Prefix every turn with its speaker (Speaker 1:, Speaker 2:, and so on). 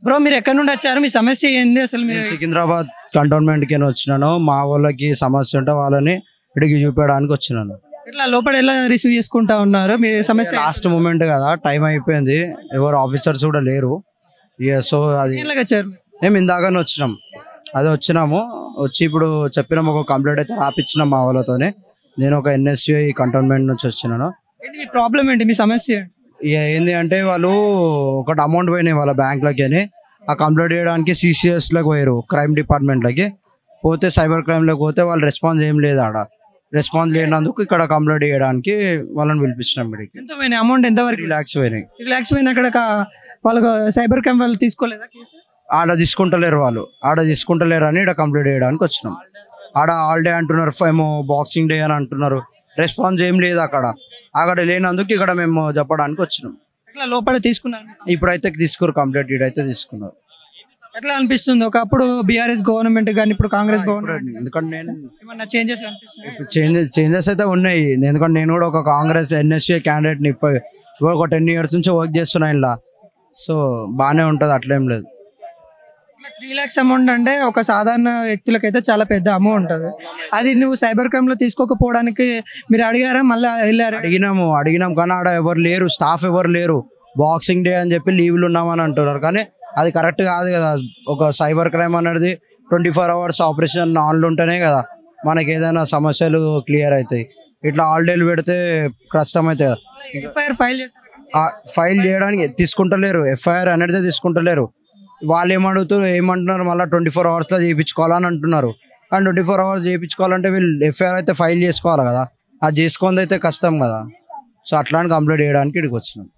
Speaker 1: Bro మీరు ఎక్కడి నుండి వచ్చారు? మీ సమస్య ఏంది అసలు?
Speaker 2: నేను సికింద్రాబాద్ కంటోన్మెంట్కి వచ్చినాను. మా వాళ్ళకి సమస్య ఉంటే వాళ్ళని ఇడికి చూపించడానికి వచ్చినాను.
Speaker 1: ఇట్లా లోపల ఎలా రిసీవ్ చేసుకుంటా ఉన్నారు? మీ సమస్య
Speaker 2: లాస్ట్ మూమెంట్ కదా, టైం అయిపోయింది, ఎవరు ఆఫీసర్స్ కూడా లేరు. సో అది
Speaker 1: ఎలాగ వచ్చారు?
Speaker 2: మేము ఇందాకనే వచ్చినాం. అదే వచ్చినాము, వచ్చి ఇప్పుడు చెప్పినాము ఒక కంప్లైంట్ అయితే రాపిచ్చినాం మా వాళ్ళతోనే. నేను ఒక NSCI కంటోన్మెంట్ నుంచి వచ్చినాను.
Speaker 1: ఏంటి మీ ప్రాబ్లం ఏంటి? మీ సమస్య ఏంటి?
Speaker 2: ఇక ఏంది అంటే వాళ్ళు ఒకటి అమౌంట్ పోయినాయి వాళ్ళ బ్యాంక్లకి అని, ఆ కంప్లైంట్ చేయడానికి CCSలోకి పోయారు, క్రైమ్ డిపార్ట్మెంట్లకి పోతే, సైబర్ క్రైమ్లోకి పోతే వాళ్ళు రెస్పాన్స్ ఏం లేదు. ఆడ రెస్పాన్స్ లేనందుకు ఇక్కడ కంప్లైంట్ చేయడానికి వాళ్ళని పిలిపించినాం. ఇక్కడికి
Speaker 1: ఎంత పోయినాయి? అమౌంట్ ఎంత వరకు?
Speaker 2: 3 lakhs పోయినాయి.
Speaker 1: 3 lakhs పోయినా అక్కడ వాళ్ళకు సైబర్ క్రైమ్ వాళ్ళు తీసుకోలేదా కేసు?
Speaker 2: ఆడ తీసుకుంటలేరు వాళ్ళు, ఆడ తీసుకుంటలేరు అని ఇక్కడ కంప్లైంట్ చేయడానికి వచ్చినాం. ఆడ హాలిడే అంటున్నారు, ఏమో బాక్సింగ్ డే అని అంటున్నారు, రెస్పాన్స్ ఏం లేదు అక్కడ. అక్కడ లేనందుకు ఇక్కడ మేము చెప్పడానికి వచ్చినాం.
Speaker 1: ఇట్లా లోపల తీసుకున్నారు?
Speaker 2: ఇప్పుడైతే తీసుకోరు కంప్లైంట్, ఇడైతే తీసుకున్నారు.
Speaker 1: ఎట్లా అనిపిస్తుంది? ఒకప్పుడు BRS గవర్నమెంట్ కానీ ఇప్పుడు కాంగ్రెస్ గవర్నమెంట్,
Speaker 2: ఎందుకంటే నేను
Speaker 1: ఏమన్నా చేంజెస్ అనిపిస్తుంది?
Speaker 2: ఇప్పుడు చేంజెస్ అయితే ఉన్నాయి. ఎందుకంటే నేను కూడా ఒక కాంగ్రెస్ NSCI క్యాండిడేట్ని ఇప్పుడు ఒక 10 years నుంచి వర్క్ చేస్తున్నా ఇలా. సో బాగానే ఉంటుంది, అట్లేం లేదు.
Speaker 1: 3 lakhs అమౌంట్ అంటే ఒక సాధారణ వ్యక్తులకైతే చాలా పెద్ద అమౌంట్ ఉంటుంది. అది నువ్వు సైబర్ క్రైమ్ లో తీసుకోకపోవడానికి మీరు అడిగారా? మళ్ళీ వెళ్ళారు?
Speaker 2: అడిగినాం కానీ ఆడ ఎవరు లేరు, స్టాఫ్ ఎవరు లేరు. బాక్సింగ్ డే అని చెప్పి లీవ్లు ఉన్నామని అంటున్నారు, కానీ అది కరెక్ట్ కాదు కదా. ఒక సైబర్ క్రైమ్ అనేది 24 hours ఆపరేషన్ ఆన్లు ఉంటేనే కదా మనకి ఏదైనా సమస్యలు క్లియర్ అవుతాయి. ఇట్లా హాలిడేలు పెడితే కష్టం అవుతాయి.
Speaker 1: ఎఫ్ఐఆర్ ఫైల్ చేశారు?
Speaker 2: ఫైల్ చేయడానికి తీసుకుంటలేరు, FIR అనేది తీసుకుంటలేరు. వాళ్ళు ఏమంటున్నారు మళ్ళీ 24 hours చేయించుకోవాలని అంటున్నారు. కానీ 24 hours చేయించుకోవాలంటే వీళ్ళు FIR అయితే ఫైల్ చేసుకోవాలి కదా, అది చేసుకుంది అయితే కష్టం కదా. సో అట్లాంటి కంప్లైంట్ చేయడానికి ఇక్కడికి వచ్చినాం.